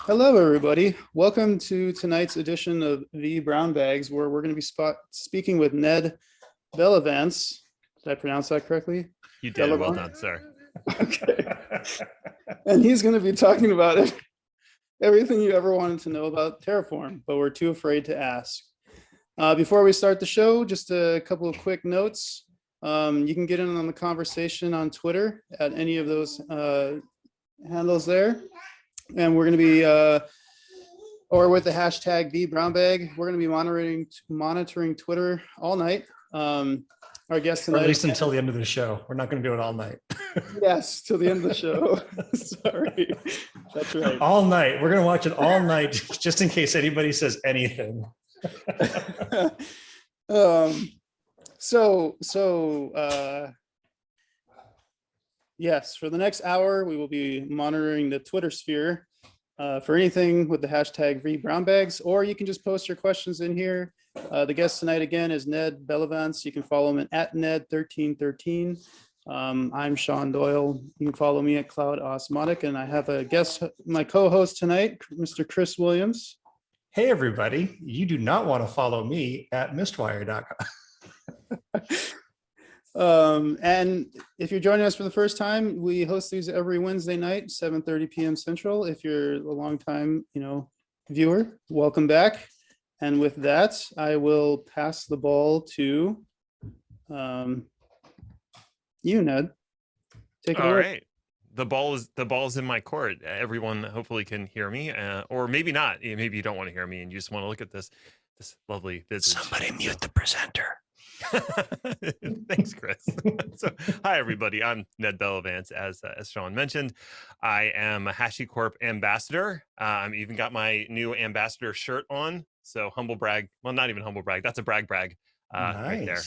Hello, everybody. Welcome to tonight's edition of vBrownBags, where we're going to be speaking with Ned Bellavance. Did I pronounce that correctly? You did. Well done, sir. Okay. And he's going to be talking about it, everything you ever wanted to know about Terraform, but we're too afraid to ask. Before we start the show, just a couple of quick notes. You can get in on the conversation on Twitter at any of those handles there. And we're going to be, or with the hashtag vBrownBag, we're going to be monitoring Twitter all night. Our guest tonight, or at least until the end of the show. We're not going to do it all night. Yes, till the end of the show. Sorry, that's right. All night. We're going to watch it all night, just in case anybody says anything. Yes, for the next hour, we will be monitoring the Twitter sphere for anything with the hashtag vBrownBags, or you can just post your questions in here. The guest tonight again is Ned Bellavance. You can follow him at Ned1313. I'm Sean Doyle. You can follow me at Cloud Osmotic, and I have a guest, my co-host tonight, Mr. Chris Williams. Hey, everybody. You do not want to follow me at mistwire.com. And if you're joining us for the first time, we host these every Wednesday night, 7:30 p.m. Central. If you're a long time, viewer, welcome back. And with that, I will pass the ball to you, Ned. Take it away. All right. The ball's in my court. Everyone hopefully can hear me, or maybe not. Maybe you don't want to hear me and you just want to look at this lovely visage. Somebody mute the presenter. Thanks, Chris. So, hi everybody. I'm Ned Bellavance, as Sean mentioned. I am a Hashicorp Ambassador. I'm even got my new ambassador shirt on. So humble brag. Well, not even humble brag. That's a brag Nice. right there.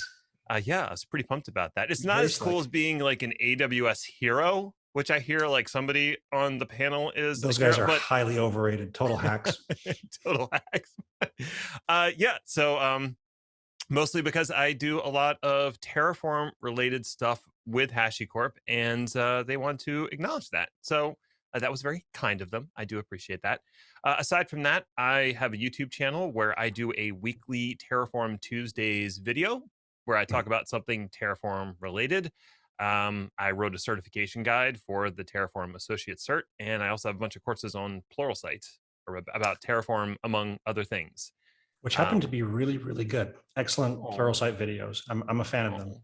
Yeah, I was pretty pumped about that. It's not Very as cool as being like an AWS hero, which I hear like somebody on the panel is. Those guys are highly overrated. Total hacks. Total hacks. Yeah. So mostly because I do a lot of Terraform related stuff with Hashicorp, and they want to acknowledge that. So that was very kind of them. I do appreciate that. Aside from that, I have a YouTube channel where I do a weekly Terraform Tuesdays video where I talk about something Terraform related. I wrote a certification guide for the Terraform Associate Cert, and I also have a bunch of courses on Pluralsight about Terraform, among other things. Which happen to be really, really good. Excellent Pluralsight videos. I'm a fan of them,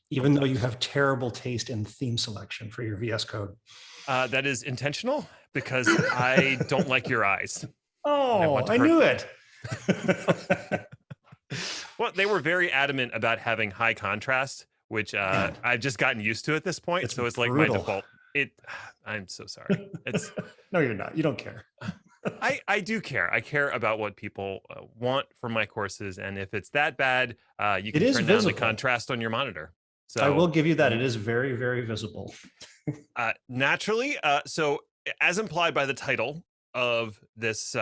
even though you have terrible taste in theme selection for your VS Code. That is intentional because I don't like your eyes. Oh, I knew it. Well, they were very adamant about having high contrast, which I've just gotten used to at this point. So it's like brutal. My default. I'm so sorry. It's no, you're not. You don't care. I do care. I care about what people want from my courses, and if it's that bad, you can turn down the contrast on your monitor. So I will give you that. It is very, very visible. Naturally. So as implied by the title of this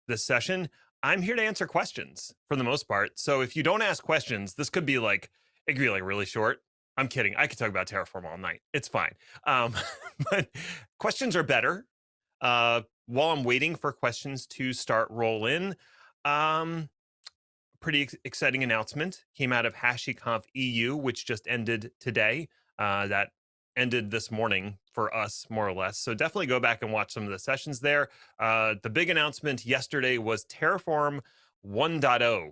this session, I'm here to answer questions for the most part. So if you don't ask questions, this could be like, it could be like really short. I'm kidding. I could talk about Terraform all night. It's fine. But questions are better. While I'm waiting for questions to start roll in, pretty exciting announcement came out of Hashiconf EU, which just ended today. That ended this morning for us, more or less. So definitely go back and watch some of the sessions there. The big announcement yesterday was Terraform 1.0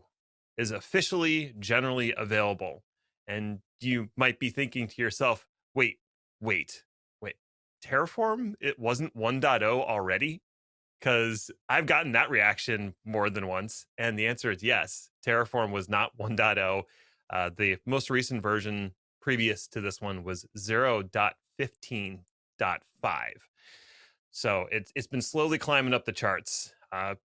is officially generally available. And you might be thinking to yourself, wait, Terraform, it wasn't 1.0 already? Because I've gotten that reaction more than once. And the answer is yes, Terraform was not 1.0. The most recent version previous to this one was 0.15.5. So it's been slowly climbing up the charts.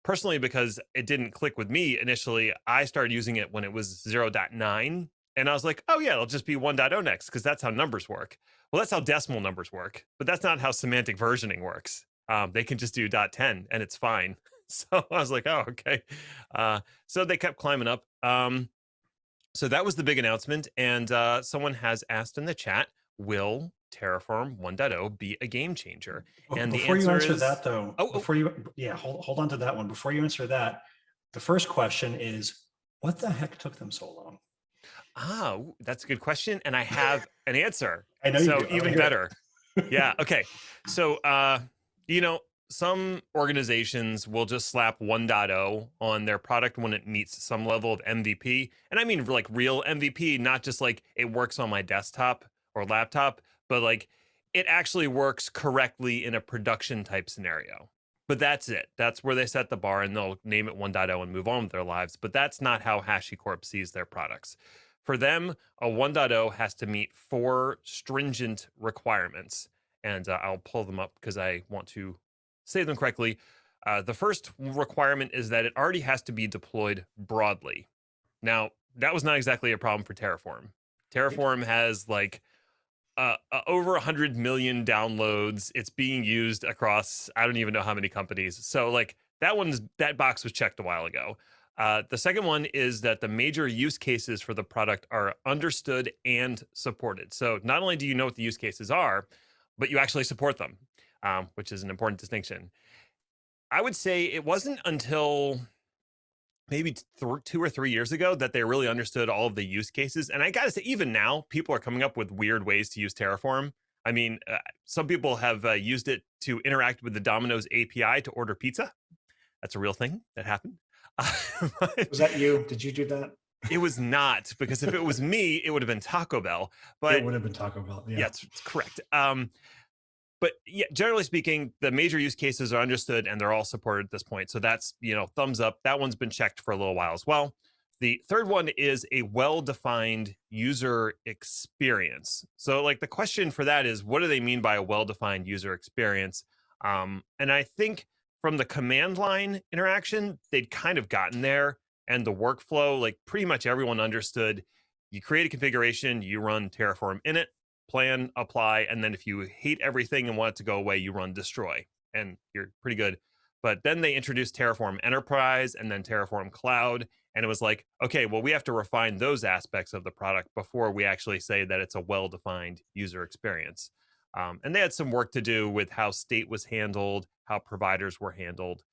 Personally, because it didn't click with me initially, I started using it when it was 0.9. And I was like, oh yeah, it'll just be 1.0 next, because that's how numbers work. Well, that's how decimal numbers work, but that's not how semantic versioning works. They can just do 0.10 and it's fine. So I was like, oh, okay. So they kept climbing up. So that was the big announcement. And someone has asked in the chat, will Terraform 1.0 be a game changer? And the before you answer answer is that, though, oh, hold on to that one. Before you answer that, the first question is, what the heck took them so long? That's a good question, and I have an answer. I know you So do. even better. Yeah. Okay. So, you know, some organizations will just slap 1.0 on their product when it meets some level of MVP. And I mean, like real MVP, not just like it works on my desktop or laptop, but like it actually works correctly in a production type scenario. But that's it. That's where they set the bar, and they'll name it 1.0 and move on with their lives. But that's not how HashiCorp sees their products. For them, a 1.0 has to meet 4 stringent requirements. And I'll pull them up because I want to say them correctly. The first requirement is that it already has to be deployed broadly. Now, that was not exactly a problem for Terraform. Terraform has like over 100 million downloads. It's being used across, I don't even know how many companies. So like that box was checked a while ago. The second one is that the major use cases for the product are understood and supported. So not only do you know what the use cases are, but you actually support them, which is an important distinction. I would say it wasn't until maybe 2 or 3 years ago that they really understood all of the use cases. And I got to say, even now, people are coming up with weird ways to use Terraform. I mean, some people have used it to interact with the Domino's API to order pizza. That's a real thing that happened. Was that you? Did you do that? It was not, because if it was me, it would have been Taco Bell. But it would have been Taco Bell. Yeah, it's correct. But yeah, generally speaking, the major use cases are understood and they're all supported at this point. So that's, thumbs up. That one's been checked for a little while as well. The third one is a well-defined user experience. So like the question for that is, what do they mean by a well-defined user experience? And I think from the command line interaction, they'd kind of gotten there, and the workflow, like pretty much everyone understood. You create a configuration, you run Terraform init, plan, apply, and then if you hate everything and want it to go away, you run destroy, and you're pretty good. But then they introduced Terraform Enterprise and then Terraform Cloud, and it was like, okay, well, we have to refine those aspects of the product before we actually say that it's a well-defined user experience. And they had some work to do with how state was handled, how providers were handled.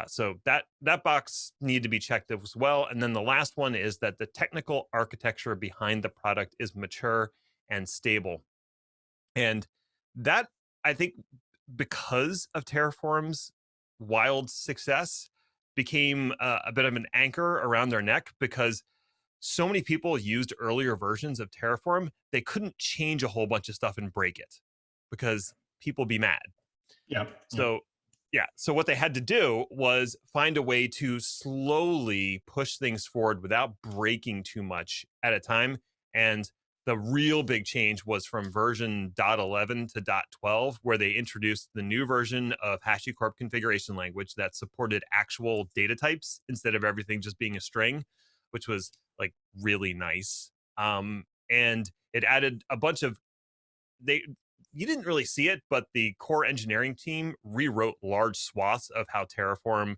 So that box needed to be checked as well. And then the last one is that the technical architecture behind the product is mature and stable. And that, I think, because of Terraform's wild success, became a bit of an anchor around their neck, because so many people used earlier versions of Terraform, they couldn't change a whole bunch of stuff and break it because people be mad. Yeah. So what they had to do was find a way to slowly push things forward without breaking too much at a time. And the real big change was from version .11 to .12, where they introduced the new version of HashiCorp configuration language that supported actual data types instead of everything just being a string, which was like really nice. And it added a bunch of, you didn't really see it, but the core engineering team rewrote large swaths of how Terraform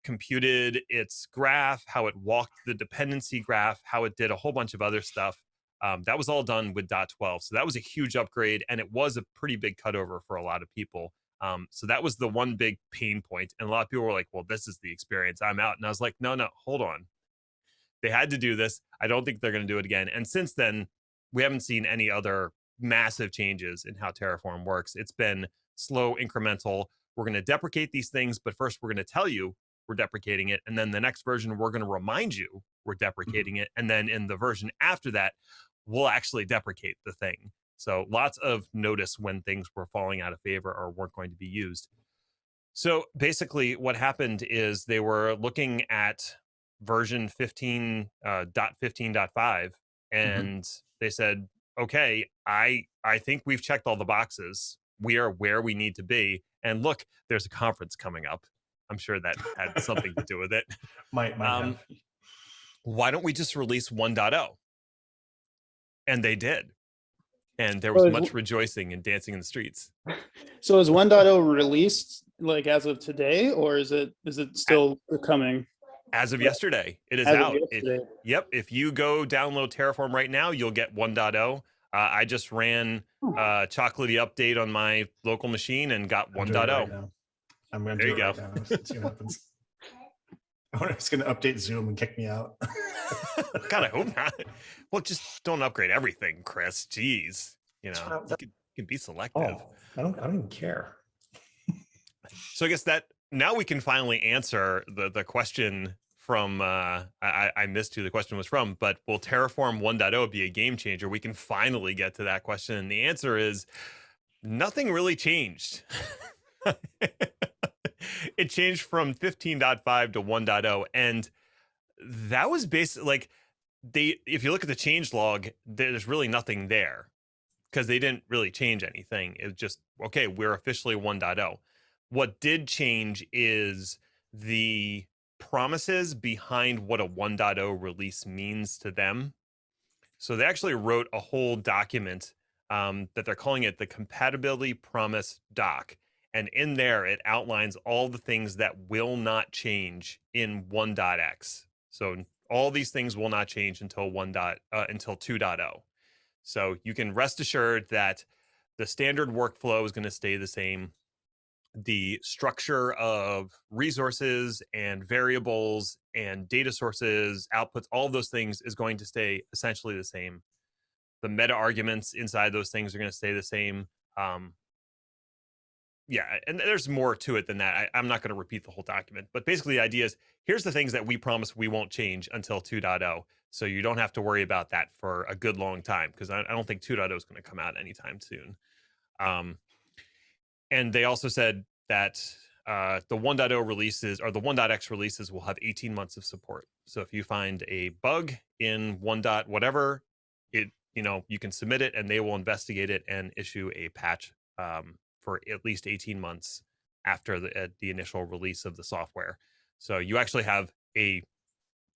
computed its graph, how it walked the dependency graph, how it did a whole bunch of other stuff. That was all done with .12. So that was a huge upgrade, and it was a pretty big cutover for a lot of people. So that was the one big pain point. And a lot of people were like, well, this is the experience, I'm out. And I was like, no, hold on. They had to do this. I don't think they're going to do it again. And since then, we haven't seen any other massive changes in how Terraform works. It's been slow, incremental. We're going to deprecate these things, but first we're going to tell you we're deprecating it. And then the next version, we're going to remind you we're deprecating it. And then in the version after that, we'll actually deprecate the thing. So lots of notice when things were falling out of favor or weren't going to be used. So basically what happened is they were looking at version 15.15.5 and they said, okay, I think we've checked all the boxes. We are where we need to be. And look, there's a conference coming up. I'm sure that had something to do with it. Might have. Why don't we just release 1.0? And they did. And there was much rejoicing and dancing in the streets. So is 1.0 released like as of today, or is it still coming? As of yesterday, it is out. If you go download Terraform right now, you'll get 1.0. I just ran chocolatey update on my local machine and got I'm doing it 1.0. right now. I'm going to There do you it right go. now. See what happens. I wonder if it's going to update Zoom and kick me out. God, I hope not. Well, just don't upgrade everything, Chris. Jeez, you can be selective. Oh, I don't even care. So I guess that now we can finally answer the question from I missed who the question was from, but will Terraform 1.0 be a game changer? We can finally get to that question, and the answer is nothing really changed. It changed from 15.5 to 1.0, and that was basically like if you look at the change log, there's really nothing there because they didn't really change anything. It was just, okay, we're officially 1.0. What did change is the promises behind what a 1.0 release means to them. So they actually wrote a whole document that they're calling it the Compatibility Promise Doc. And in there, it outlines all the things that will not change in 1.x. So all these things will not change until 2.0. So you can rest assured that the standard workflow is going to stay the same. The structure of resources and variables and data sources, outputs, all of those things is going to stay essentially the same. The meta arguments inside those things are going to stay the same. Yeah, and there's more to it than that. I'm not going to repeat the whole document, but basically the idea is here's the things that we promise we won't change until 2.0. So you don't have to worry about that for a good long time, because I don't think 2.0 is going to come out anytime soon. And they also said that the 1.0 releases or the 1.x releases will have 18 months of support. So if you find a bug in 1. Whatever, you can submit it and they will investigate it and issue a patch for at least 18 months after the initial release of the software. So you actually have a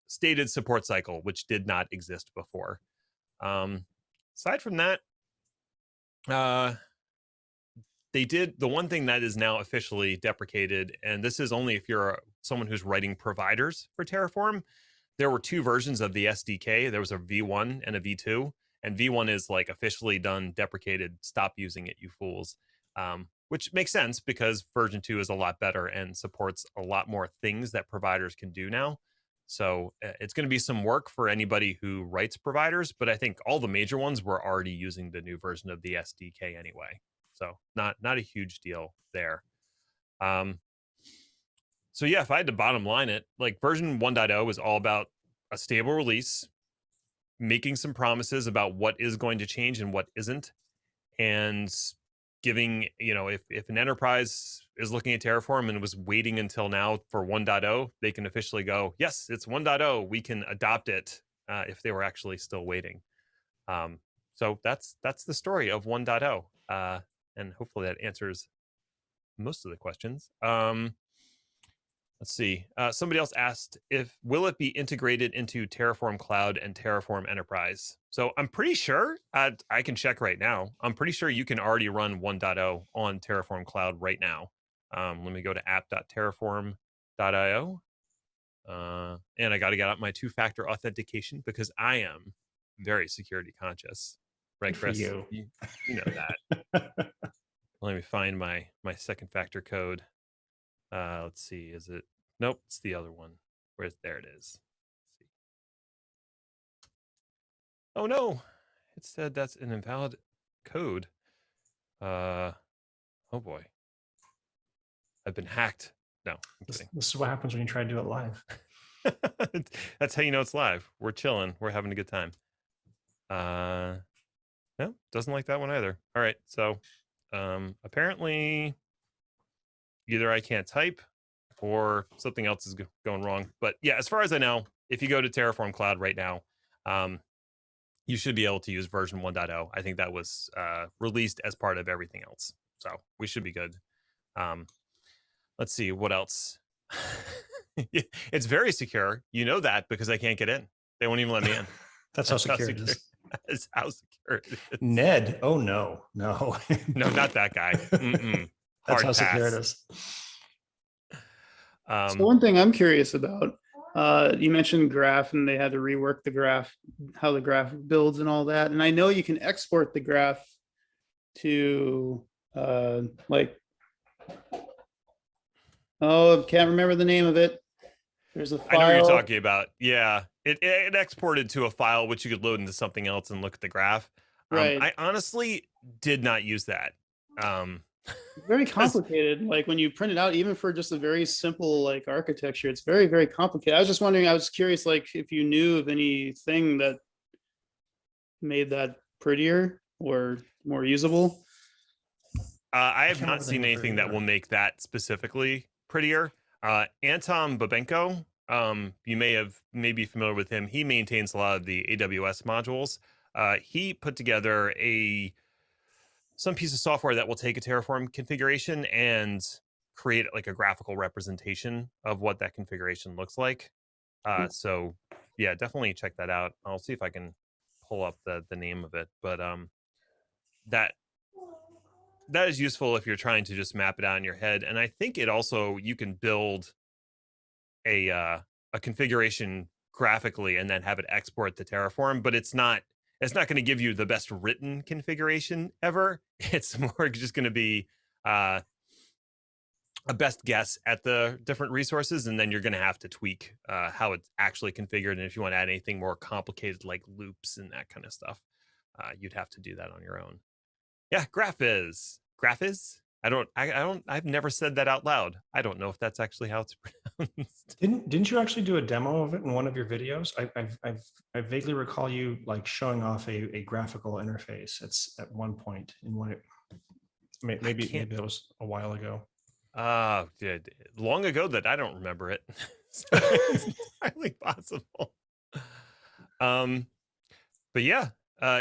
stated support cycle, which did not exist before. Aside from that, they did the one thing that is now officially deprecated, and this is only if you're someone who's writing providers for Terraform. There were two versions of the SDK. There was a V1 and a V2, and V1 is like officially done, deprecated, stop using it, you fools. Which makes sense because version 2 is a lot better and supports a lot more things that providers can do now. So it's going to be some work for anybody who writes providers, but I think all the major ones were already using the new version of the SDK anyway. So not a huge deal there. So yeah, if I had to bottom line it, like version 1.0 is all about a stable release, making some promises about what is going to change and what isn't, and giving, if an enterprise is looking at Terraform and was waiting until now for 1.0, they can officially go, yes, it's 1.0. We can adopt it if they were actually still waiting. So that's the story of 1.0. And hopefully that answers most of the questions. Let's see. Somebody else asked will it be integrated into Terraform Cloud and Terraform Enterprise? So I'm pretty sure, I can check right now. I'm pretty sure you can already run 1.0 on Terraform Cloud right now. Let me go to app.terraform.io. And I got to get out my two-factor authentication because I am very security conscious. Right, Chris? You know that. Let me find my second factor code. Let's see, is it? Nope, it's the other one. There it is. Let's see. Oh no, it said that's an invalid code. Oh boy, I've been hacked. No, I'm kidding. This is what happens when you try to do it live. That's how you know it's live. We're chilling. We're having a good time. No, doesn't like that one either. All right, so apparently either I can't type or something else is going wrong. But yeah, as far as I know, if you go to Terraform Cloud right now, you should be able to use version 1.0. I think that was released as part of everything else. So we should be good. Let's see, what else? It's very secure. You know that because I can't get in. They won't even let me in. That's how secure it is. That's how secure it is. Ned, oh no. No, not that guy. That's how secure it is. So one thing I'm curious about, you mentioned graph and they had to rework the graph, how the graph builds and all that. And I know you can export the graph to like, oh, can't remember the name of it. There's a file. I know what you're talking about. Yeah, it exported to a file which you could load into something else and look at the graph. Right. I honestly did not use that. Very complicated. Like when you print it out, even for just a very simple like architecture, it's very, very complicated. I was just wondering, I was curious, like if you knew of anything that made that prettier or more usable. I have not seen anything that will make that specifically prettier. Anton Babenko, you may be familiar with him. He maintains a lot of the AWS modules. He put together some piece of software that will take a Terraform configuration and create like a graphical representation of what that configuration looks like. So yeah, definitely check that out. I'll see if I can pull up the name of it, but that is useful if you're trying to just map it out in your head. And I think it also, you can build a configuration graphically and then have it export to Terraform, but it's not going to give you the best written configuration ever. It's more just going to be a best guess at the different resources, and then you're going to have to tweak how it's actually configured. And if you want to add anything more complicated like loops and that kind of stuff, you'd have to do that on your own. Yeah, Graph is. I've never said that out loud. I don't know if that's actually how it's pronounced. Didn't you actually do a demo of it in one of your videos? I vaguely recall you like showing off a graphical interface. It's at one point in one. Maybe it was a while ago. Long ago that I don't remember it. So it's entirely possible. But yeah,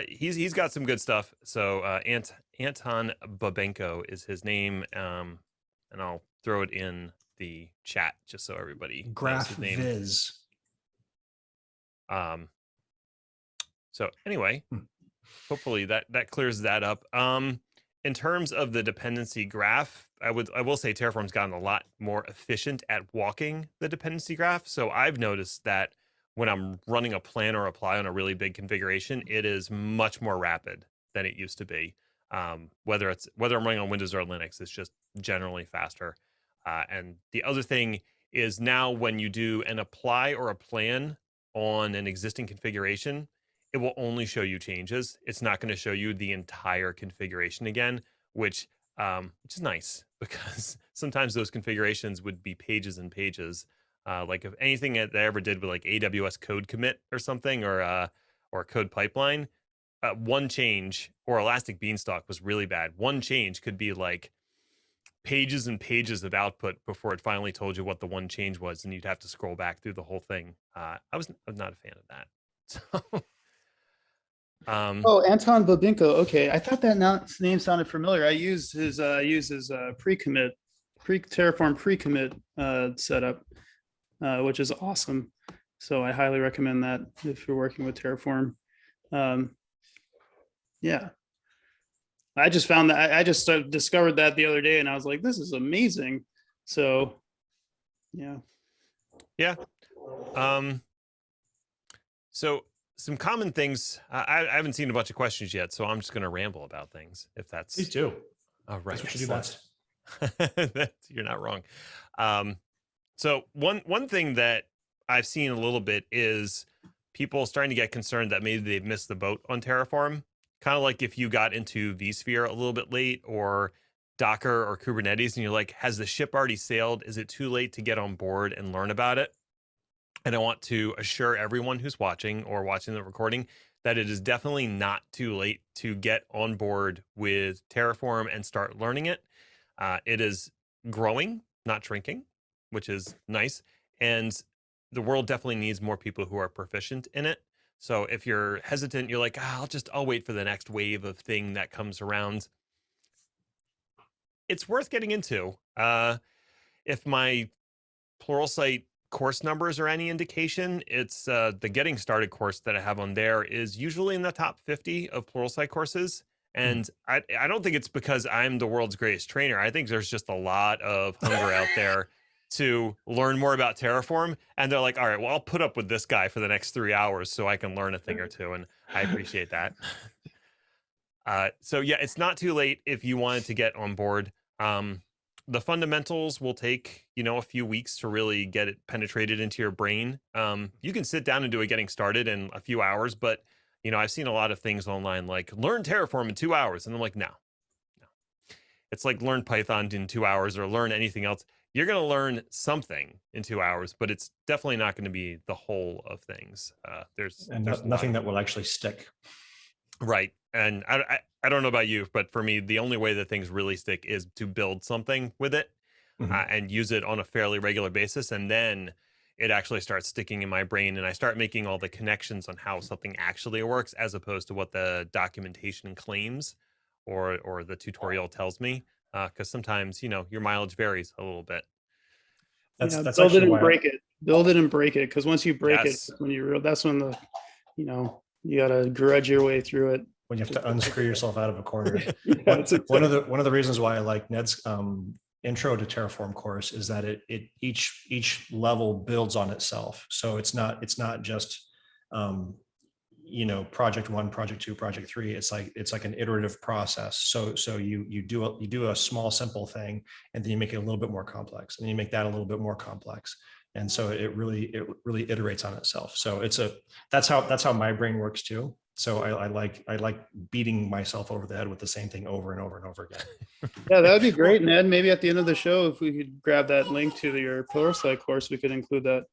he's got some good stuff. So Anton Babenko is his name, and I'll throw it in the chat just so everybody knows his name. Viz. So anyway, hopefully that clears that up. In terms of the dependency graph, I will say Terraform's gotten a lot more efficient at walking the dependency graph. So I've noticed that when I'm running a plan or apply on a really big configuration, it is much more rapid than it used to be. Whether I'm running on Windows or Linux, it's just generally faster. And the other thing is now when you do an apply or a plan on an existing configuration, it will only show you changes. It's not going to show you the entire configuration again, which is nice because sometimes those configurations would be pages and pages. Like if anything that I ever did with like AWS code commit or something, or code pipeline, one change, or Elastic Beanstalk was really bad. One change could be like pages and pages of output before it finally told you what the one change was, and you'd have to scroll back through the whole thing. I was not a fan of that. So, oh, Anton Babinko. Okay, I thought that name sounded familiar. I used his pre-commit, Terraform pre-commit setup, which is awesome. So I highly recommend that if you're working with Terraform. Yeah, I just found that I just discovered that the other day, and I was like, this is amazing. So, yeah. So some common things. I haven't seen a bunch of questions yet, so I'm just going to ramble about things. If that's Please do. All right, that's what you do best. You're not wrong. So one thing that I've seen a little bit is people starting to get concerned that maybe they've missed the boat on Terraform. Kind of like if you got into vSphere a little bit late, or Docker or Kubernetes, and you're like, has the ship already sailed? Is it too late to get on board and learn about it? And I want to assure everyone who's watching or watching the recording that it is definitely not too late to get on board with Terraform and start learning it. It is growing, not shrinking, which is nice. And the world definitely needs more people who are proficient in it. So if you're hesitant, you're like, I'll wait for the next wave of thing that comes around. It's worth getting into. If my Pluralsight course numbers are any indication, it's the Getting Started course that I have on there is usually in the top 50 of Pluralsight courses. And I don't think it's because I'm the world's greatest trainer. I think there's just a lot of hunger out there to learn more about Terraform. And they're like, all right, well, I'll put up with this guy for the next 3 hours so I can learn a thing or two. And I appreciate that. So yeah, it's not too late if you wanted to get on board. The fundamentals will take, a few weeks to really get it penetrated into your brain. You can sit down and do a getting started in a few hours, but I've seen a lot of things online like learn Terraform in 2 hours. And I'm like, no. It's like learn Python in 2 hours or learn anything else. You're going to learn something in 2 hours, but it's definitely not going to be the whole of things. There's nothing that will actually stick. Right. And I don't know about you, but for me, the only way that things really stick is to build something with it and use it on a fairly regular basis. And then it actually starts sticking in my brain and I start making all the connections on how something actually works as opposed to what the documentation claims or the tutorial tells me. Because sometimes, your mileage varies a little bit. That's build it actually and break it. Build it and break it. Because once you break Yes. it, that's when the, you got to grudge your way through it. When you have to unscrew yourself out of a corner. Yeah, one of the reasons why I like Ned's intro to Terraform course is that each level builds on itself. So it's not just project 1, project 2, project 3. It's like an iterative process. So you do a small simple thing and then you make it a little bit more complex and you make that a little bit more complex. And so it really iterates on itself. So that's how my brain works too. So I like beating myself over the head with the same thing over and over and over again. Yeah, that would be great, Ned. Maybe at the end of the show, if we could grab that link to your Pluralsight course, we could include that,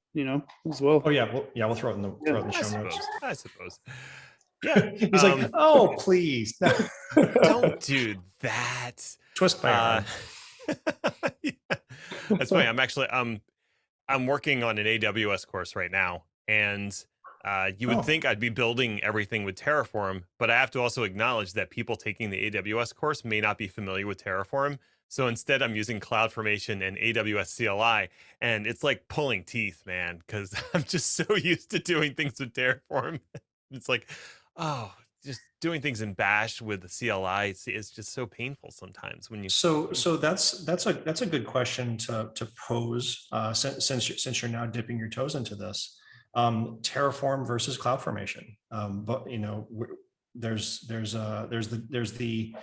as well. Oh yeah, we'll throw it in the show notes. I suppose. Yeah. He's like, oh please, don't do that. Twist my arm. Yeah. That's funny. I'm working on an AWS course right now, and you would think I'd be building everything with Terraform, but I have to also acknowledge that people taking the AWS course may not be familiar with Terraform. So instead, I'm using CloudFormation and AWS CLI, and it's like pulling teeth, man, because I'm just so used to doing things with Terraform. It's like, just doing things in Bash with the CLI, it's just so painful sometimes when you. So that's a good question to pose since you're now dipping your toes into this. Terraform versus CloudFormation, but there's the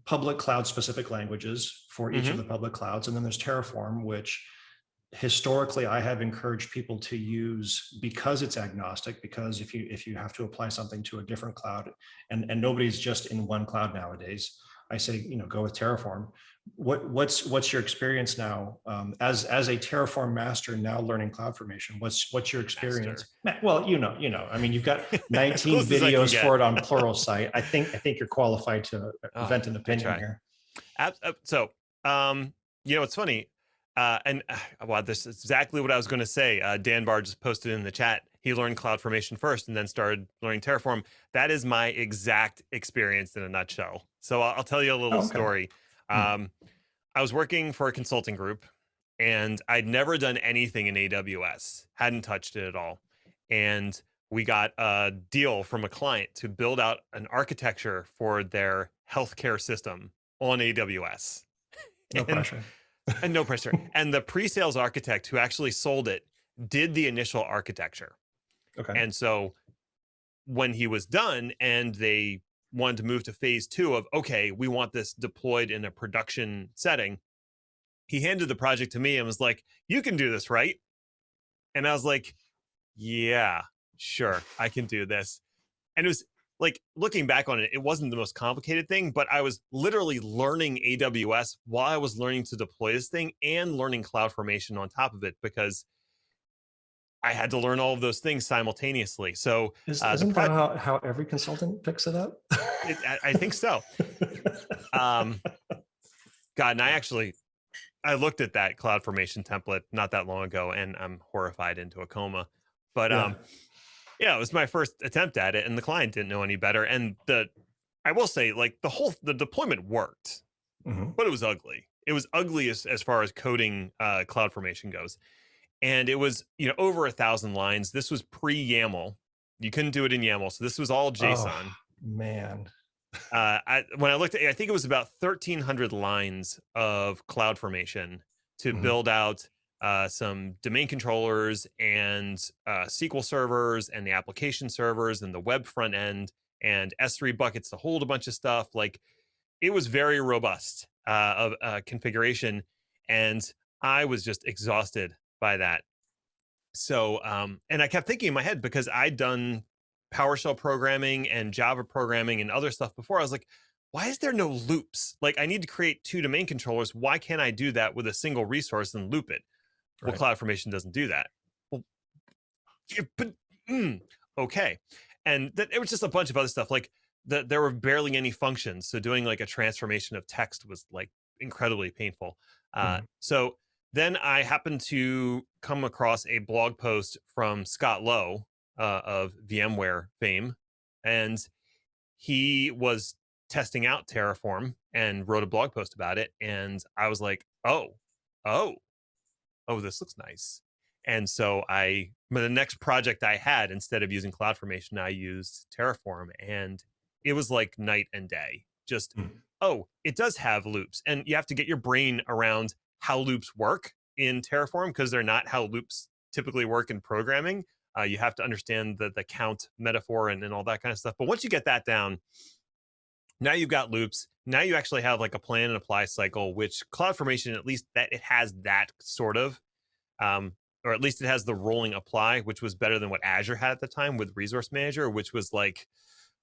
public cloud specific languages for each of the public clouds, and then there's Terraform, which historically I have encouraged people to use because it's agnostic. Because if you have to apply something to a different cloud, and nobody's just in one cloud nowadays, I say go with Terraform. What's your experience now as a Terraform master now learning CloudFormation? What's your experience? Master. Well, I mean, you've got 19 videos for it on Pluralsight. I think you're qualified to vent an opinion here. So, it's funny. This is exactly what I was going to say. Dan Barr just posted in the chat. He learned CloudFormation first and then started learning Terraform. That is my exact experience in a nutshell. So I'll tell you a little story. I was working for a consulting group and I'd never done anything in AWS, hadn't touched it at all. And we got a deal from a client to build out an architecture for their healthcare system on AWS. No pressure. And no pressure. And the pre-sales architect who actually sold it did the initial architecture. Okay. And so when he was done and they wanted to move to phase 2 of, okay, we want this deployed in a production setting, he handed the project to me and was like, you can do this, right? And I was like, yeah, sure, I can do this. And it was like, looking back on it, it wasn't the most complicated thing, but I was literally learning AWS while I was learning to deploy this thing and learning CloudFormation on top of it, because I had to learn all of those things simultaneously. So isn't that how every consultant picks it up? I think so. God, and I looked at that CloudFormation template not that long ago, and I'm horrified into a coma. But it was my first attempt at it, and the client didn't know any better. And I will say, like, the deployment worked, but it was ugly. It was ugly as far as coding CloudFormation goes. And it was, over 1,000 lines. This was pre-YAML. You couldn't do it in YAML. So this was all JSON. Oh, man. When I looked at it, I think it was about 1,300 lines of CloudFormation to build out some domain controllers and SQL servers and the application servers and the web front end and S3 buckets to hold a bunch of stuff. Like, it was very robust of configuration, and I was just exhausted by that. So, and I kept thinking in my head, because I'd done PowerShell programming and Java programming and other stuff before, I was like, why is there no loops? Like, I need to create 2 domain controllers. Why can't I do that with a single resource and loop it? Well, Right. CloudFormation doesn't do that. Well, yeah, but okay. And it was just a bunch of other stuff. Like, there were barely any functions. So doing like a transformation of text was like incredibly painful. So then I happened to come across a blog post from Scott Lowe of VMware fame. And he was testing out Terraform and wrote a blog post about it. And I was like, oh, this looks nice. And so the next project I had, instead of using CloudFormation, I used Terraform, and it was like night and day. Just, oh, it does have loops, and you have to get your brain around how loops work in Terraform, because they're not how loops typically work in programming. You have to understand the count metaphor and all that kind of stuff. But once you get that down, now you've got loops. Now you actually have like a plan and apply cycle, which CloudFormation, at least that it has that sort of, or at least it has the rolling apply, which was better than what Azure had at the time with Resource Manager, which was like,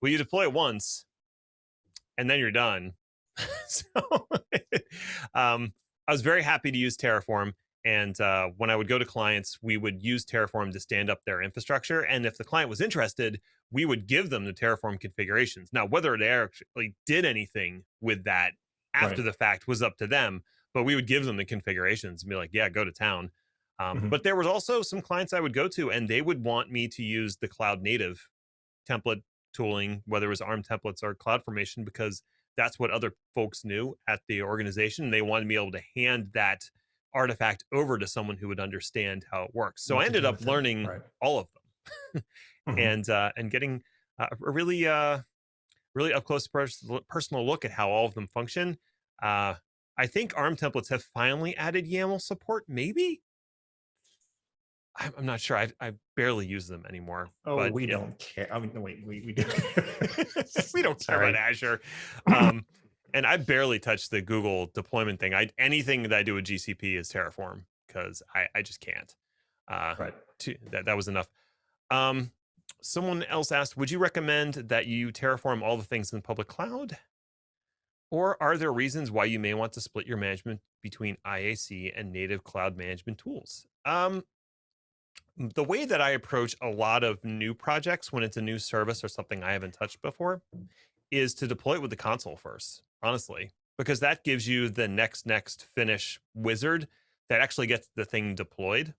well, you deploy it once and then you're done. So I was very happy to use Terraform. And when I would go to clients, we would use Terraform to stand up their infrastructure. And if the client was interested, we would give them the Terraform configurations. Now, whether they actually did anything with that after the fact was up to them, but we would give them the configurations and be like, yeah, go to town. But there was also some clients I would go to, and they would want me to use the cloud native template tooling, whether it was ARM templates or CloudFormation, because that's what other folks knew at the organization. They wanted me able to hand that artifact over to someone who would understand how it works. So I ended up learning all of them and getting a really up close personal look at how all of them function. I think ARM templates have finally added YAML support, maybe. I'm not sure. I barely use them anymore. Oh, but we don't care. I mean, no, wait, we do. We don't care about Azure. And I barely touch the Google deployment thing. Anything that I do with GCP is Terraform, because I just can't. That was enough. Someone else asked, would you recommend that you Terraform all the things in the public cloud? Or are there reasons why you may want to split your management between IAC and native cloud management tools? The way that I approach a lot of new projects when it's a new service or something I haven't touched before is to deploy it with the console first, honestly, because that gives you the next finish wizard that actually gets the thing deployed.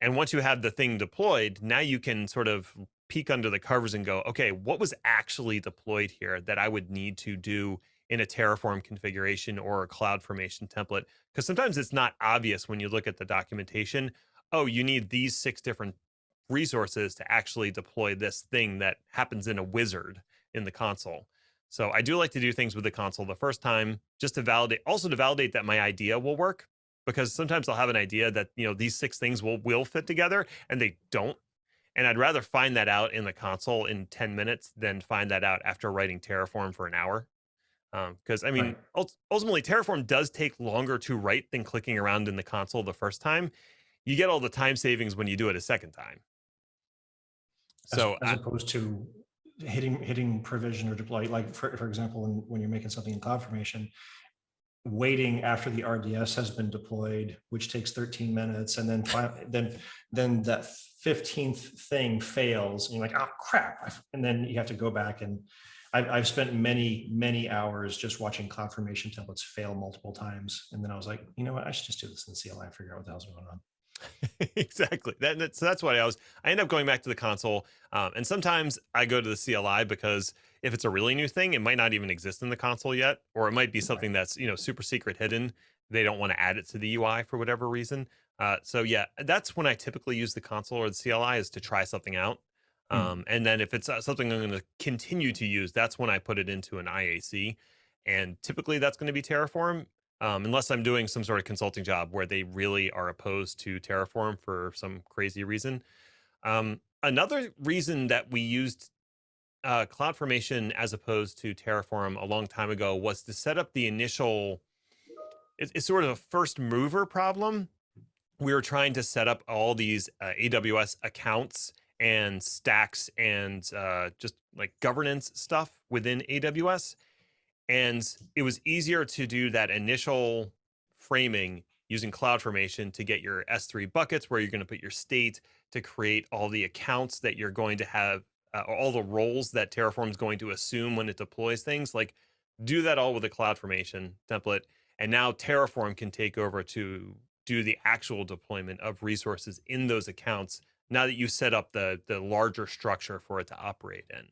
And once you have the thing deployed, now you can sort of peek under the covers and go, okay, what was actually deployed here that I would need to do in a Terraform configuration or a CloudFormation template? Because sometimes it's not obvious when you look at the documentation. Oh, you need these 6 different resources to actually deploy this thing that happens in a wizard in the console. So I do like to do things with the console the first time, just to validate, also to validate that my idea will work, because sometimes I'll have an idea that, these 6 things will fit together and they don't. And I'd rather find that out in the console in 10 minutes than find that out after writing Terraform for an hour. Because I mean, ultimately Terraform does take longer to write than clicking around in the console the first time. You get all the time savings when you do it a second time. So as opposed to hitting provision or deploy, like for example, when you're making something in CloudFormation, waiting after the RDS has been deployed, which takes 13 minutes, and then that 15th thing fails, and you're like, oh crap, and then you have to go back. And I've spent many hours just watching CloudFormation templates fail multiple times, and then I was like, you know what, I should just do this in CLI and figure out what the hell's going on. Exactly. So that's why I end up going back to the console. And sometimes I go to the CLI because if it's a really new thing, it might not even exist in the console yet, or it might be something that's, super secret hidden. They don't want to add it to the UI for whatever reason. So yeah, that's when I typically use the console or the CLI, is to try something out. And then if it's something I'm going to continue to use, that's when I put it into an IAC. And typically that's going to be Terraform. Unless I'm doing some sort of consulting job where they really are opposed to Terraform for some crazy reason. Another reason that we used CloudFormation, as opposed to Terraform a long time ago, was to set up the initial, it's sort of a first mover problem. We were trying to set up all these AWS accounts and stacks and just like governance stuff within AWS. And it was easier to do that initial framing using CloudFormation to get your S3 buckets where you're going to put your state, to create all the accounts that you're going to have, all the roles that Terraform is going to assume when it deploys things. Like, do that all with a CloudFormation template. And now Terraform can take over to do the actual deployment of resources in those accounts now that you set up the larger structure for it to operate in.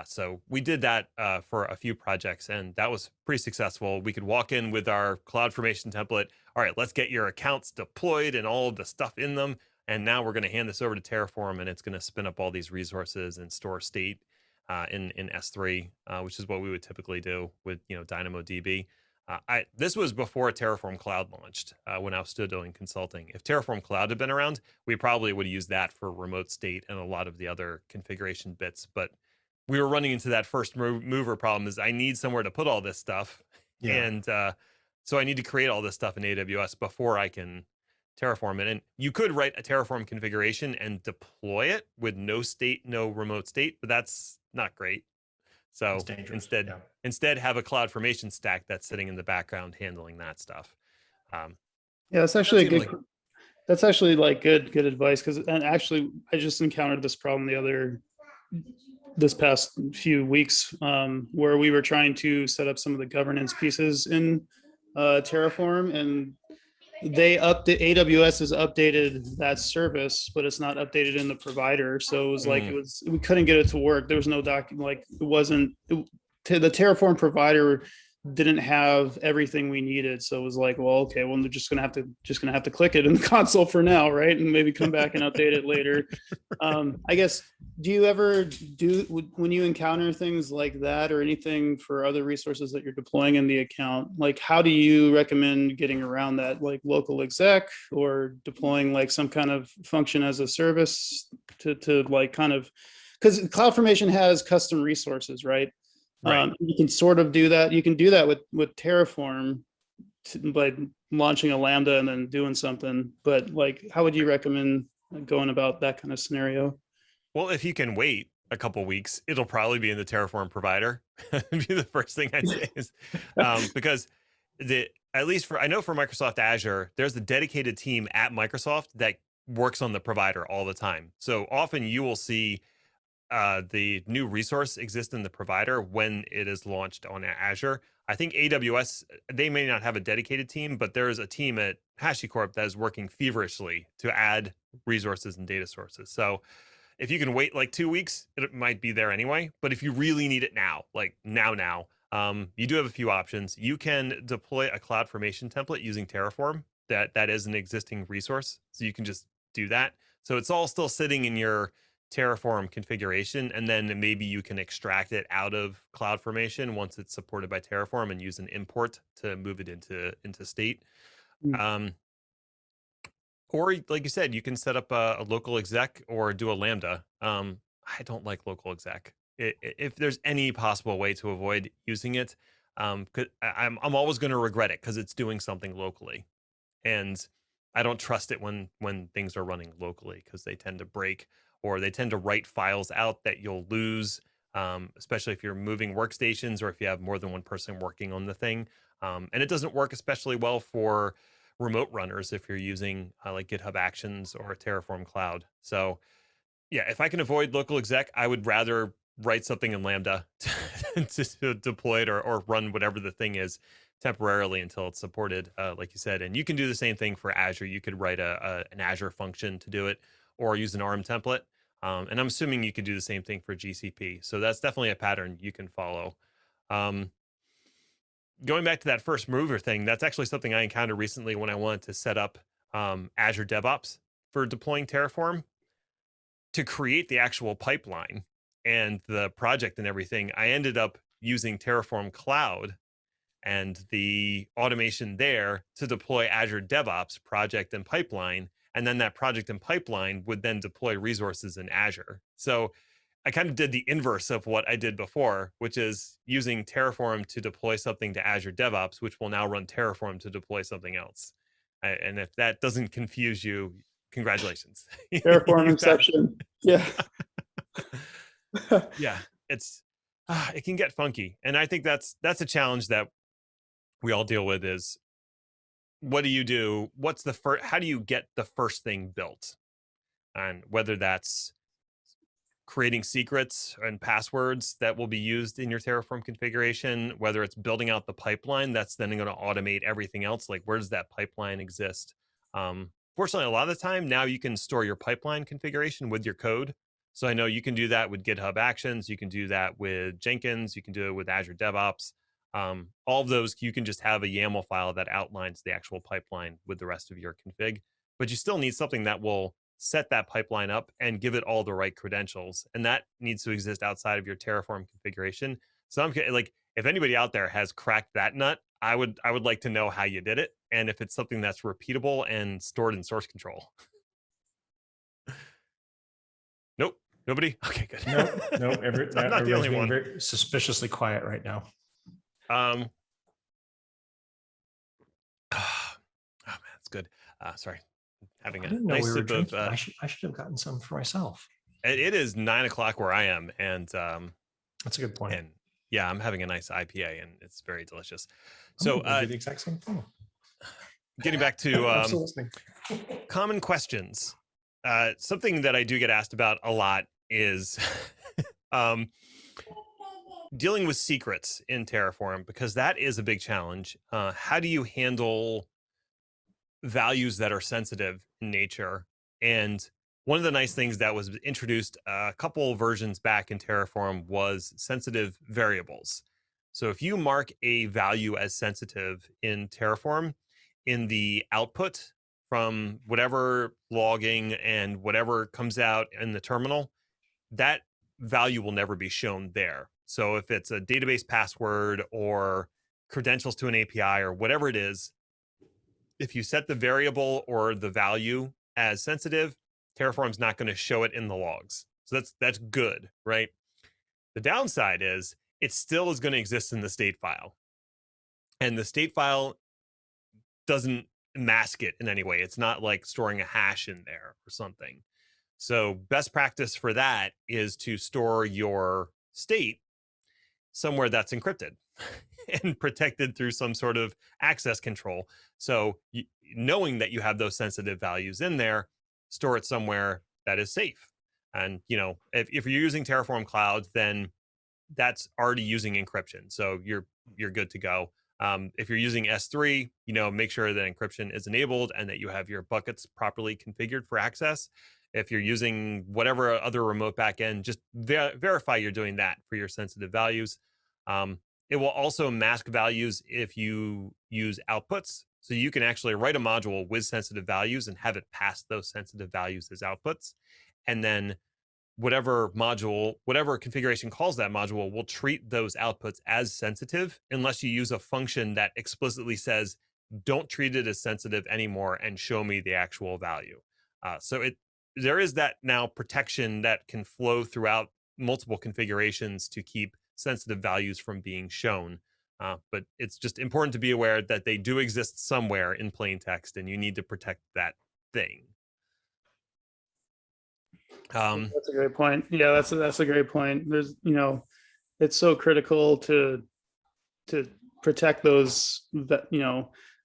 So we did that for a few projects, and that was pretty successful. We could walk in with our CloudFormation template. All right, let's get your accounts deployed and all of the stuff in them. And now we're going to hand this over to Terraform, and it's going to spin up all these resources and store state in S3, which is what we would typically do with DynamoDB. This was before Terraform Cloud launched, when I was still doing consulting. If Terraform Cloud had been around, we probably would have used that for remote state and a lot of the other configuration bits. But we were running into that first mover problem, is I need somewhere to put all this stuff. Yeah. And so I need to create all this stuff in AWS before I can Terraform it. And you could write a Terraform configuration and deploy it with no state, no remote state, but that's not great. So instead have a CloudFormation stack that's sitting in the background handling that stuff. Yeah, that's actually a good. That's actually like good advice, and actually I just encountered this problem this past few weeks, where we were trying to set up some of the governance pieces in Terraform, and AWS has updated that service, but it's not updated in the provider. So it was like we couldn't get it to work. There was no the Terraform provider didn't have everything we needed. So it was like, well, okay, well, they're just gonna have to click it in the console for now, right? And maybe come back and update it later. I guess, do you ever when you encounter things like that or anything for other resources that you're deploying in the account, like how do you recommend getting around that, like local exec or deploying like some kind of function as a service to like kind of, because CloudFormation has custom resources, right? Right. You can sort of do that. You can do that with Terraform by launching a Lambda and then doing something. But like, how would you recommend going about that kind of scenario? Well, if you can wait a couple weeks, it'll probably be in the Terraform provider. Be the first thing I'd say is because at least I know for Microsoft Azure, there's a dedicated team at Microsoft that works on the provider all the time. So often you will see the new resource exist in the provider when it is launched on Azure. I think AWS, they may not have a dedicated team, but there is a team at Hashicorp that is working feverishly to add resources and data sources. So if you can wait like 2 weeks, it might be there anyway. But if you really need it now, like now, you do have a few options. You can deploy a CloudFormation template using Terraform that is an existing resource. So you can just do that. So it's all still sitting in your Terraform configuration, and then maybe you can extract it out of CloudFormation once it's supported by Terraform and use an import to move it into state. Or like you said, you can set up a local exec or do a Lambda. I don't like local exec. If there's any possible way to avoid using it, I'm always going to regret it because it's doing something locally, and I don't trust it when things are running locally because they tend to break, or they tend to write files out that you'll lose, especially if you're moving workstations or if you have more than one person working on the thing. And it doesn't work especially well for remote runners if you're using like GitHub Actions or Terraform Cloud. So yeah, if I can avoid local exec, I would rather write something in Lambda to deploy it or run whatever the thing is temporarily until it's supported, like you said. And you can do the same thing for Azure. You could write an Azure function to do it, or use an ARM template. And I'm assuming you could do the same thing for GCP. So that's definitely a pattern you can follow. Going back to that first mover thing, that's actually something I encountered recently when I wanted to set up Azure DevOps for deploying Terraform. To create the actual pipeline and the project and everything, I ended up using Terraform Cloud and the automation there to deploy Azure DevOps project and pipeline. And then that project and pipeline would then deploy resources in Azure. So I kind of did the inverse of what I did before, which is using Terraform to deploy something to Azure DevOps, which will now run Terraform to deploy something else. And if that doesn't confuse you, congratulations. Terraform Inception. Yeah. Yeah, it can get funky. And I think that's a challenge that we all deal with is, what do you do? What's the first, how do you get the first thing built? And whether that's creating secrets and passwords that will be used in your Terraform configuration, whether it's building out the pipeline that's then going to automate everything else, like where does that pipeline exist? Fortunately, a lot of the time now you can store your pipeline configuration with your code. So I know you can do that with GitHub Actions. You can do that with Jenkins. You can do it with Azure DevOps. All of those, you can just have a YAML file that outlines the actual pipeline with the rest of your config. But you still need something that will set that pipeline up and give it all the right credentials. And that needs to exist outside of your Terraform configuration. So I'm like, if anybody out there has cracked that nut, I would like to know how you did it. And if it's something that's repeatable and stored in source control. Nope. Nobody? Okay, good. Nope. So I'm not the only one. Very suspiciously quiet right now. Oh man, it's good. Sorry. Having a nice sip of I should have gotten some for myself. It is 9 o'clock where I am, and that's a good point. And yeah, I'm having a nice IPA, and it's very delicious. So do the exact same thing. Getting back to common questions, something that I do get asked about a lot is dealing with secrets in Terraform, because that is a big challenge. How do you handle values that are sensitive in nature? And one of the nice things that was introduced a couple versions back in Terraform was sensitive variables. So if you mark a value as sensitive in Terraform, in the output from whatever logging and whatever comes out in the terminal, that value will never be shown there. So if it's a database password or credentials to an API or whatever it is, if you set the variable or the value as sensitive, Terraform's not going to show it in the logs. So that's good, right? The downside is it still is going to exist in the state file. And the state file doesn't mask it in any way. It's not like storing a hash in there or something. So best practice for that is to store your state somewhere that's encrypted and protected through some sort of access control. So knowing that you have those sensitive values in there, store it somewhere that is safe. And if you're using Terraform Cloud, then that's already using encryption. So you're good to go. If you're using S3, make sure that encryption is enabled and that you have your buckets properly configured for access. If you're using whatever other remote backend, just verify you're doing that for your sensitive values. It will also mask values if you use outputs. So you can actually write a module with sensitive values and have it pass those sensitive values as outputs. And then whatever configuration calls that module will treat those outputs as sensitive unless you use a function that explicitly says, don't treat it as sensitive anymore and show me the actual value. So there is that now protection that can flow throughout multiple configurations to keep sensitive values from being shown. But it's just important to be aware that they do exist somewhere in plain text, and you need to protect that thing. That's a great point. Yeah, that's a great point. There's, it's so critical to protect those, that,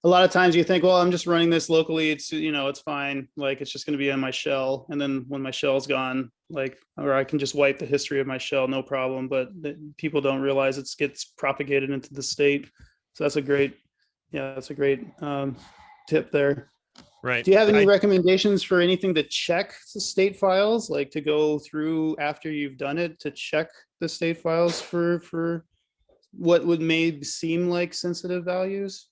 a lot of times you think, well, I'm just running this locally. It's, it's fine. Like, it's just going to be on my shell. And then when my shell's gone, or I can just wipe the history of my shell, no problem. But people don't realize it gets propagated into the state. So that's a great tip there. Right. Do you have any recommendations for anything to check the state files, like to go through after you've done it to check the state files for what would maybe seem like sensitive values?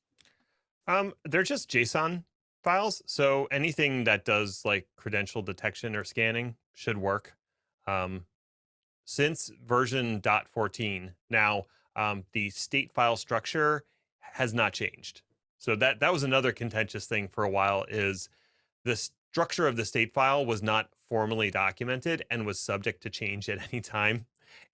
They're just JSON files. So anything that does like credential detection or scanning should work. Since version 0.14, now the state file structure has not changed. So that was another contentious thing for a while, is the structure of the state file was not formally documented and was subject to change at any time.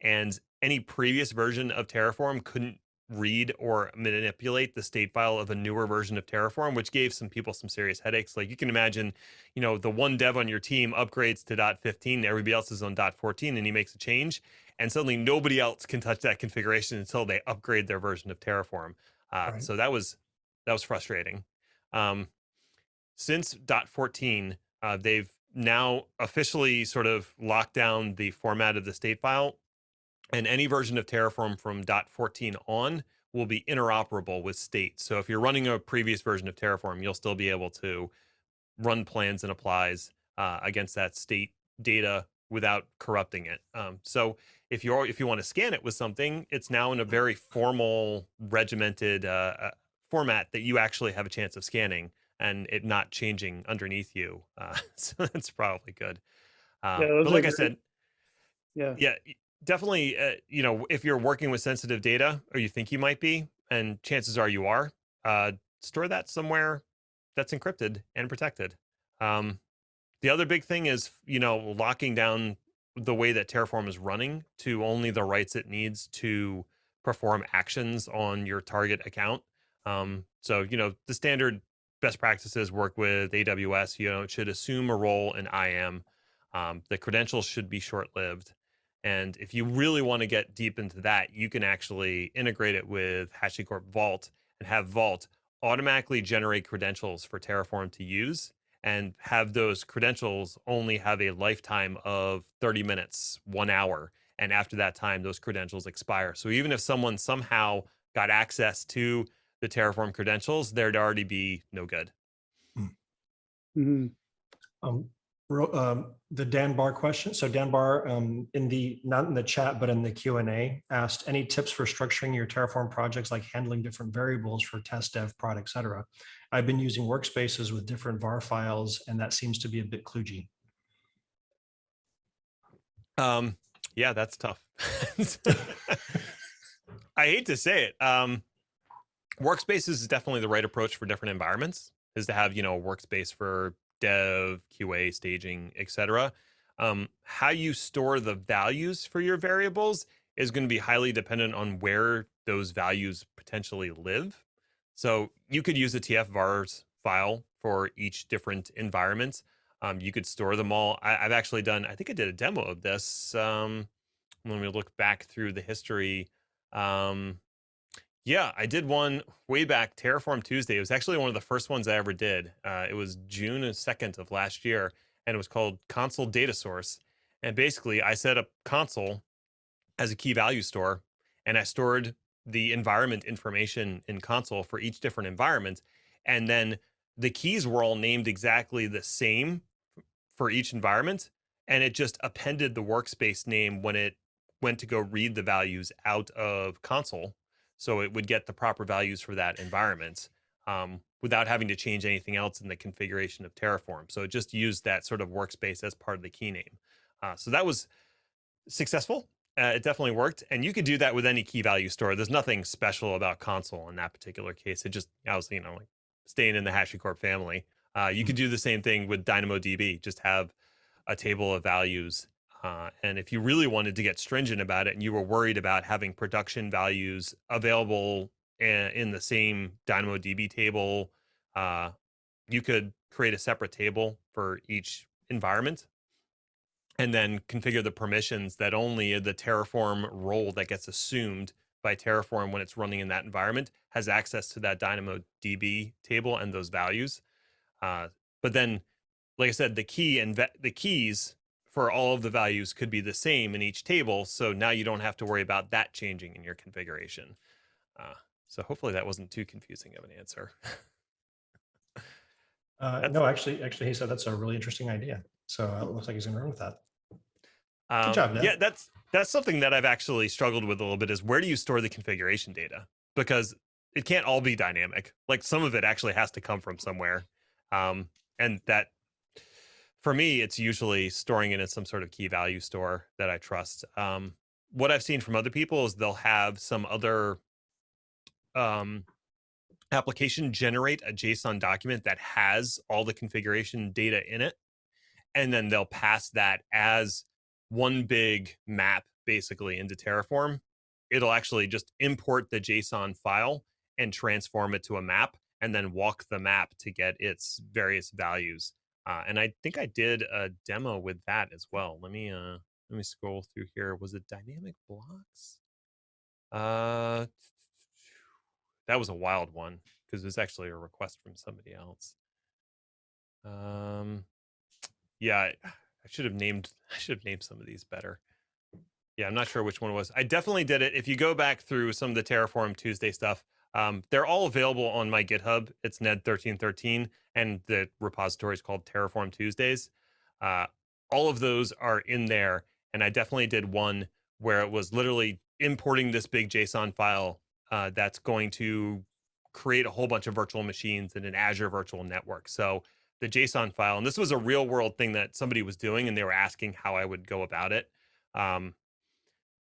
And any previous version of Terraform couldn't read or manipulate the state file of a newer version of Terraform, which gave some people some serious headaches. Like you can imagine, the one dev on your team upgrades to .15, everybody else is on .14, and he makes a change, and suddenly nobody else can touch that configuration until they upgrade their version of Terraform. Right. So that was frustrating. Since .14, they've now officially sort of locked down the format of the state file, and any version of Terraform from .14 on will be interoperable with state. So if you're running a previous version of Terraform, you'll still be able to run plans and applies against that state data without corrupting it. So if you want to scan it with something, it's now in a very formal, regimented format that you actually have a chance of scanning and it not changing underneath you. So that's probably good. Yeah, But like I great. said, Yeah. definitely, if you're working with sensitive data, or you think you might be, and chances are you are, store that somewhere that's encrypted and protected. The other big thing is, locking down the way that Terraform is running to only the rights it needs to perform actions on your target account. So, the standard best practices work with AWS. It should assume a role in IAM. The credentials should be short-lived. And if you really want to get deep into that, you can actually integrate it with HashiCorp Vault and have Vault automatically generate credentials for Terraform to use, and have those credentials only have a lifetime of 30 minutes, 1 hour. And after that time, those credentials expire. So even if someone somehow got access to the Terraform credentials, there'd already be no good. Mm-hmm. The Dan Barr question. So Dan Barr, not in the chat, but in the Q&A, asked any tips for structuring your Terraform projects, like handling different variables for test, dev, prod, etc. I've been using workspaces with different var files, and that seems to be a bit kludgy. Yeah, that's tough. I hate to say it. Workspaces is definitely the right approach for different environments, is to have, a workspace for dev, QA, staging, etc. How you store the values for your variables is going to be highly dependent on where those values potentially live. So you could use a tfvars file for each different environment. You could store them all. I've actually done, I think I did a demo of this. When we look back through the history, yeah, I did one way back, Terraform Tuesday. It was actually one of the first ones I ever did. It was June 2nd of last year, and it was called Console Data Source. And basically, I set up console as a key value store, and I stored the environment information in console for each different environment. And then the keys were all named exactly the same for each environment, and it just appended the workspace name when it went to go read the values out of console. So it would get the proper values for that environment without having to change anything else in the configuration of Terraform. So it just used that sort of workspace as part of the key name. So that was successful. It definitely worked. And you could do that with any key value store. There's nothing special about console in that particular case. It just, I was, like staying in the HashiCorp family. You could do the same thing with DynamoDB, just have a table of values. And if you really wanted to get stringent about it and you were worried about having production values available in the same DynamoDB table, you could create a separate table for each environment and then configure the permissions that only the Terraform role that gets assumed by Terraform when it's running in that environment has access to that DynamoDB table and those values. But then, like I said, the key and the keys for all of the values could be the same in each table. So now you don't have to worry about that changing in your configuration. So hopefully that wasn't too confusing of an answer. No, actually, he said that's a really interesting idea. So it looks like he's going to run with that. Good job, Ned. Yeah, that's something that I've actually struggled with a little bit, is where do you store the configuration data? Because it can't all be dynamic. Like some of it actually has to come from somewhere. And that, for me, it's usually storing it in some sort of key value store that I trust. What I've seen from other people is they'll have some other application generate a JSON document that has all the configuration data in it. and then they'll pass that as one big map basically into Terraform. It'll actually just import the JSON file and transform it to a map, and then walk the map to get its various values. And I think I did a demo with that as well. Let me scroll through here. Was it dynamic blocks? That was a wild one because it was actually a request from somebody else. Yeah, I should have named some of these better. Yeah, I'm not sure which one it was. I definitely did it. If you go back through some of the Terraform Tuesday stuff, they're all available on my GitHub. It's Ned1313, and the repository is called Terraform Tuesdays. All of those are in there, and I definitely did one where it was literally importing this big JSON file that's going to create a whole bunch of virtual machines in an Azure virtual network. So the JSON file, and this was a real world thing that somebody was doing, and they were asking how I would go about it.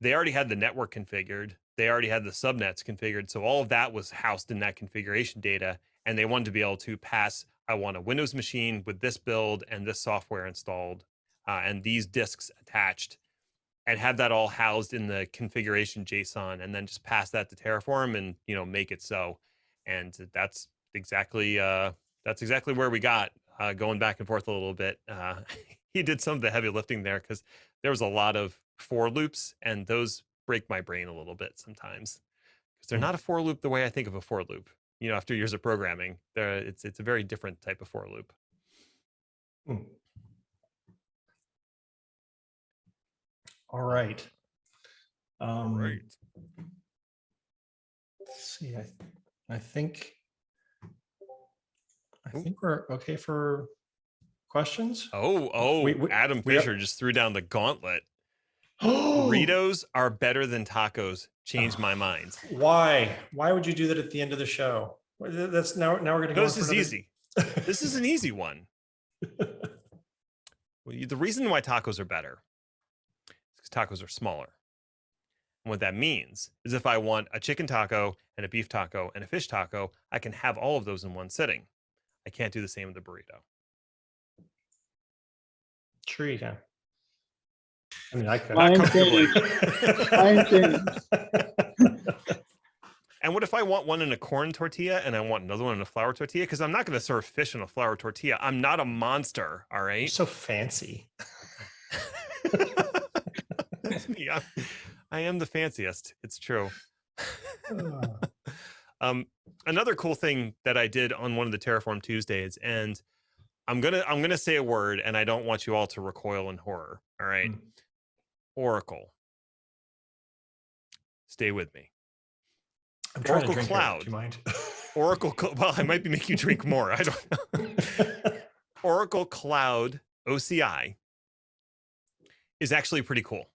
They already had the network configured. They already had the subnets configured. So all of that was housed in that configuration data. And they wanted to be able to pass, I want a Windows machine with this build and this software installed and these disks attached, and have that all housed in the configuration JSON, and then just pass that to Terraform and, make it so. And that's exactly where we got, going back and forth a little bit. He did some of the heavy lifting there because there was a lot of for loops, and those break my brain a little bit sometimes because they're not a for loop the way I think of a for loop. After years of programming, it's a very different type of for loop. All right. All right. Let's see. I think we're okay for questions. Adam Fisher just threw down the gauntlet. Burritos are better than tacos. Changed my mind. Why would you do that at the end of the show? That's now we're going to go. This is easy. This is an easy one. The reason why tacos are better is because tacos are smaller. And what that means is if I want a chicken taco and a beef taco and a fish taco, I can have all of those in one sitting. I can't do the same with the burrito. Sure you can. I mean, I could. And what if I want one in a corn tortilla and I want another one in a flour tortilla? Because I'm not going to serve fish in a flour tortilla. I'm not a monster, all right? You're so fancy. That's me. I am the fanciest. It's true. Another cool thing that I did on one of the Terraform Tuesdays, and I'm gonna say a word, and I don't want you all to recoil in horror. All right. Oracle. Stay with me. I'm trying Oracle to drink Cloud. Here. Do you mind? Oracle. Well, I might be making you drink more. I don't know. Oracle Cloud OCI is actually pretty cool.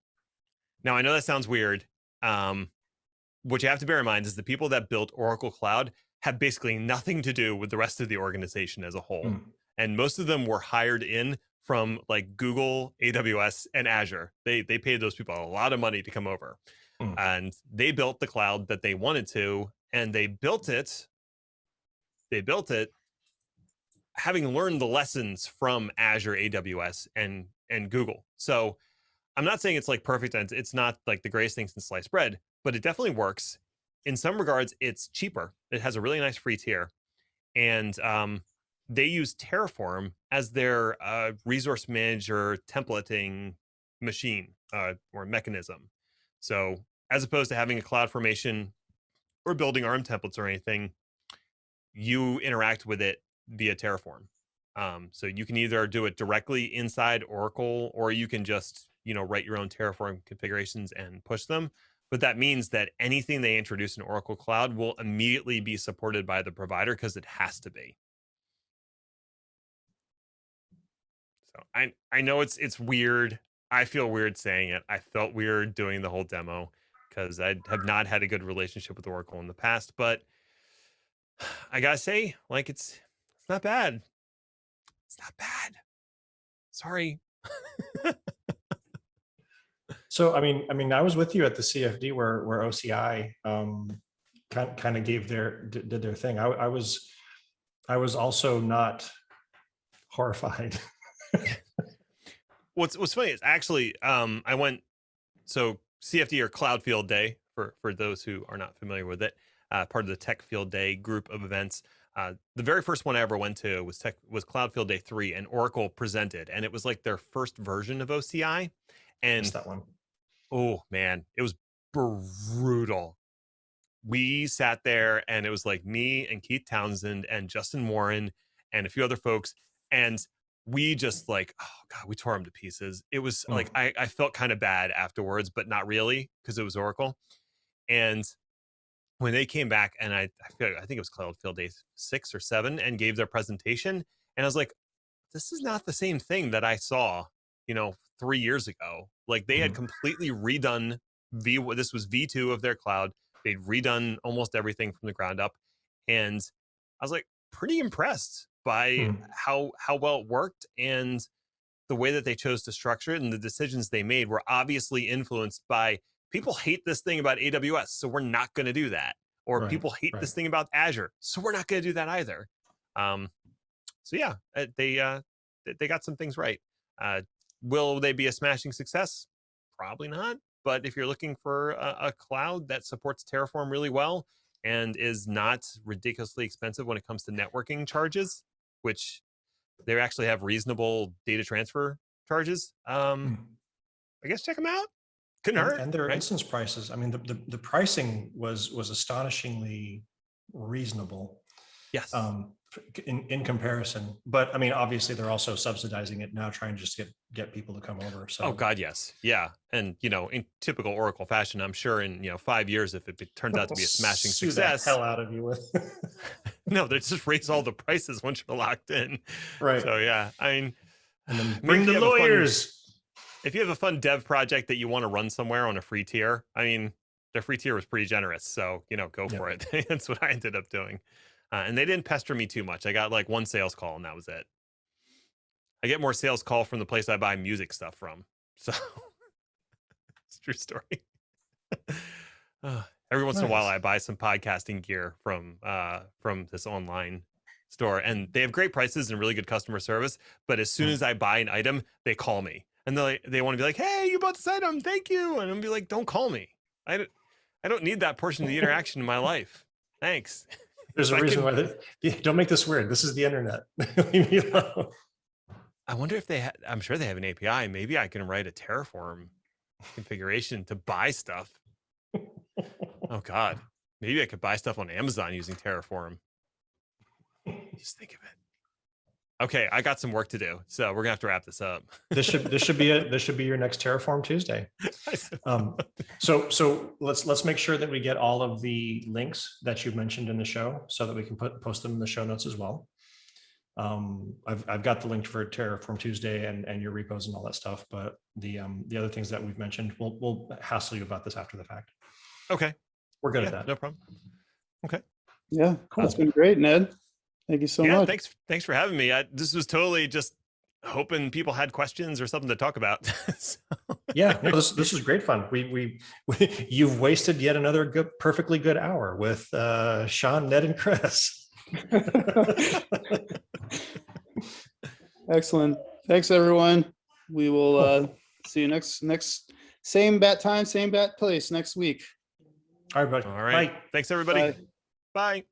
Now, I know that sounds weird. What you have to bear in mind is the people that built Oracle Cloud have basically nothing to do with the rest of the organization as a whole. And most of them were hired in from like Google, AWS, and Azure. They paid those people a lot of money to come over. And they built the cloud that they wanted to, and they built it having learned the lessons from Azure, AWS, and Google. So I'm not saying it's like perfect, and it's not like the greatest thing since sliced bread, but it definitely works. In some regards, it's cheaper. It has a really nice free tier. And they use Terraform as their resource manager templating machine or mechanism. So as opposed to having a cloud formation or building ARM templates or anything, you interact with it via Terraform. So you can either do it directly inside Oracle, or you can just write your own Terraform configurations and push them. But that means that anything they introduce in Oracle Cloud will immediately be supported by the provider because it has to be. So I know it's weird. I feel weird saying it. I felt weird doing the whole demo because I have not had a good relationship with Oracle in the past. But I gotta say, like, it's not bad. It's not bad. Sorry. So I mean, I was with you at the CFD where OCI kind of did their thing. I was also not horrified. what's funny is actually I went, so CFD, or Cloud Field Day, for those who are not familiar with it, part of the Tech Field Day group of events. The very first one I ever went to was Cloud Field Day 3, and Oracle presented, and it was like their first version of OCI. And Missed that one. oh man, it was brutal. We sat there, and it was like me and Keith Townsend and Justin Warren and a few other folks, and we just like, oh god, we tore them to pieces. It was like I felt kind of bad afterwards, but not really, because it was Oracle. And when they came back, and I think it was Cloud Field Day 6 or 7, and gave their presentation, and I was like, this is not the same thing that I saw, 3 years ago. Like, they had completely redone this was V2 of their cloud. They'd redone almost everything from the ground up. And I was like pretty impressed by how well it worked, and the way that they chose to structure it, and the decisions they made were obviously influenced by, people hate this thing about AWS, so we're not going to do that. Or people hate this thing about Azure, so we're not going to do that either. So yeah, they got some things right. Will they be a smashing success? Probably not. But if you're looking for a cloud that supports Terraform really well and is not ridiculously expensive when it comes to networking charges, which they actually have reasonable data transfer charges, I guess check them out. Couldn't hurt. And their instance prices, I mean, the pricing was astonishingly reasonable. Yes. In comparison, but I mean, obviously they're also subsidizing it now, trying to just get people to come over. So, oh god, yes, yeah, and in typical Oracle fashion, I'm sure in 5 years, if it turns out to be a smashing success, the hell out of you with. No, they just raise all the prices once you're locked in. Right. So yeah, I mean, and then bring the lawyers. If you have a fun dev project that you want to run somewhere on a free tier, I mean, their free tier was pretty generous, so go for it. That's what I ended up doing. And they didn't pester me too much. I got like one sales call, and that was it. I get more sales call from the place I buy music stuff from. So it's a true story. Every once in a while, I buy some podcasting gear from this online store, and they have great prices and really good customer service. But as soon as I buy an item, they call me, and they want to be like, "Hey, you bought this item, thank you." And I'm be like, "Don't call me. I don't need that portion of the interaction in my life. Thanks." There's a reason why don't make this weird. This is the internet. Leave me alone. I wonder if I'm sure they have an API. Maybe I can write a Terraform configuration to buy stuff. Oh God, maybe I could buy stuff on Amazon using Terraform. Just think of it. Okay, I got some work to do, so we're gonna have to wrap this up. This should be your next Terraform Tuesday. So let's make sure that we get all of the links that you mentioned in the show, so that we can post them in the show notes as well. I've got the link for Terraform Tuesday and your repos and all that stuff, but the other things that we've mentioned, we'll hassle you about this after the fact. Okay, we're good at that. No problem. Okay. Yeah, cool. That's been great, Ned. Thank you so much. Thanks for having me. This was totally just hoping people had questions or something to talk about. So. Yeah, no, this is great fun. You've wasted yet another perfectly good hour with Sean, Ned, and Chris. Excellent. Thanks, everyone. We will see you next same bat time, same bat place next week. All right, buddy. All right. Bye. Thanks, everybody. Bye. Bye.